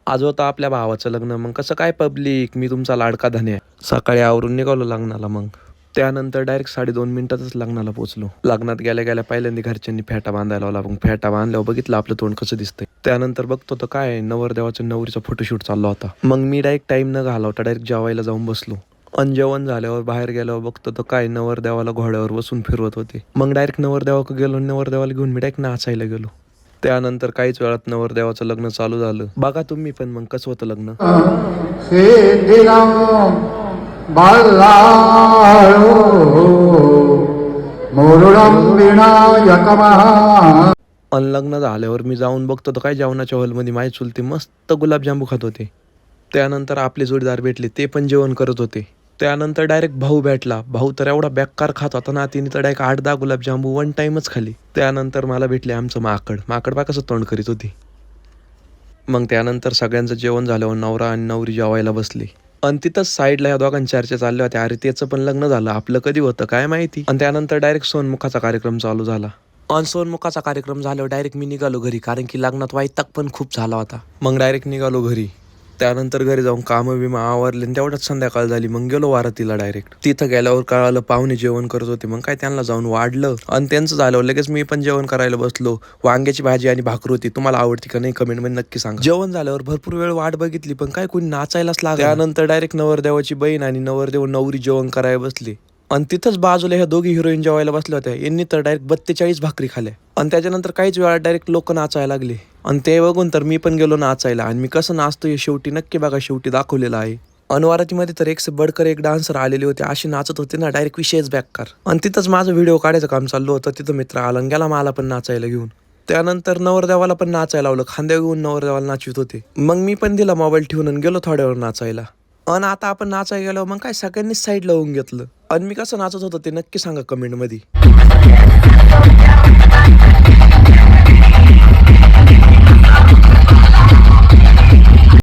आज होतं आपल्या भावाचं लग्न. मग कसं काय पब्लिक, मी तुमचा लाडका धन्या. सकाळी आवरून निघालो लग्नाला. मग त्यानंतर डायरेक्ट 2.5 मिनिटातच लग्नाला पोहोचलो. लग्नात गेल्या गेल्या पहिल्यांदा घरच्यांनी फेटा बांधायला लावला. मग फेटा बांधल्यावर बघितलं आपलं तोंड कसं दिसतंय. त्यानंतर बघतो तर काय नवरदेवाचा नवरीचा फोटोशूट चालला होता. मग मी डायरेक्ट टाइम न घालवता डायरेक्ट जेवायला जाऊन बसलो. अन जेवण झाल्यावर बाहेर गेल्यावर बघतो तर काय नवरदेवाला घोड्यावर बसून फिरवत होते. मग डायरेक्ट नवरदेवाकडे गेलो. नवरदेवाला घेऊन मी डायरेक्ट नाचायला गेलो. त्यानंतर काहीच वेळात नवरदेवाचं लग्न चालू झालं. बघा तुम्ही पण मग कसं होतं लग्न. अन लग्न झाल्यावर मी जाऊन बघतो तर काय जेवणाच्या हॉलमध्ये माझी चुलती मस्त गुलाबजामू खात होते. त्यानंतर आपले जोडीदार भेटले, ते पण जेवण करत होते. त्यानंतर डायरेक्ट भाऊ भेटला. भाऊ तर एवढा बेकार खात होता ना, तिने तर डायरेक्ट 8-10 गुलाबजामू वन टाइमच खाली. त्यानंतर मला भेटले आमचं माकड. माकड बा कसं तोंड करीत होती. मग त्यानंतर सगळ्यांचं जेवण झाल्यावर नवरा आणि नवरी जेवायला बसली. आणि तिथंच साईडला या दोघांची चर्चा चालल्या होत्या. अरे त्याचं पण लग्न झालं, आपलं कधी होतं काय माहिती. आणि त्यानंतर डायरेक्ट सोनमुखाचा कार्यक्रम चालू झाला. आणि सोनमुखाचा कार्यक्रम झाल्यावर डायरेक्ट मी निघालो घरी, कारण की लग्नात वैताग पण खूप झाला होता. मग डायरेक्ट निघालो घरी. त्यानंतर घरी जाऊन कामं बिमं आवरले. तेवढंच संध्याकाळ झाली. मग गेलो वारातीला डायरेक्ट. तिथं गेल्यावर कळालं पाहुणे जेवण करत होते. मग काय त्यांना जाऊन वाढलं. आणि त्यांचं झाल्यावर लगेच मी पण जेवण करायला बसलो. वांग्याची भाजी आणि भाकरी होती. तुम्हाला आवडती का नाही कमेंटमध्ये नक्की सांगा. जेवण झाल्यावर भरपूर वेळ वाट बघितली, पण काय कोणी नाचायलाच लागलं. त्यानंतर डायरेक्ट नवरदेवाची बहीण आणि नवरदेव नवरी जेवण करायला बसली. आणि तिथंच बाजूला ह्या दोघी हिरोईन जेवायला बसल्या होत्या. यांनी तर डायरेक्ट 42 भाकरी खाल्ल्या. आणि त्याच्यानंतर काहीच वेळा डायरेक्ट लोक नाचायला लागले. आणि ते बघून तर मी पण गेलो नाचायला. आणि मी कसं नाचतो हे शेवटी नक्की बघा, शेवटी दाखवलेलं आहे. अनवारातीमध्ये तर एक से बडकर एक डान्सर आलेले होते. असे नाचत होते ना, डायरेक्ट विषयच बेकार. आणि तिथंच माझं व्हिडिओ काढायचं काम चाललं होतं. तिथं मित्र आला आणि गेला मला पण नाचायला घेऊन. त्यानंतर नवरदेवाला पण नाचायला लावलं. खांद्या घेऊन नवरदेवाला नाचवित होते. मग मी पण दिला मोबाईल ठेवून आणि गेलो थोड्यावर नाचायला. आणि आता आपण नाचायला गेलो मग काय सगळ्यांनीच साईड लावून घेतलं. आणि मी कसं नाचत होतो ते नक्की सांगा कमेंटमध्ये.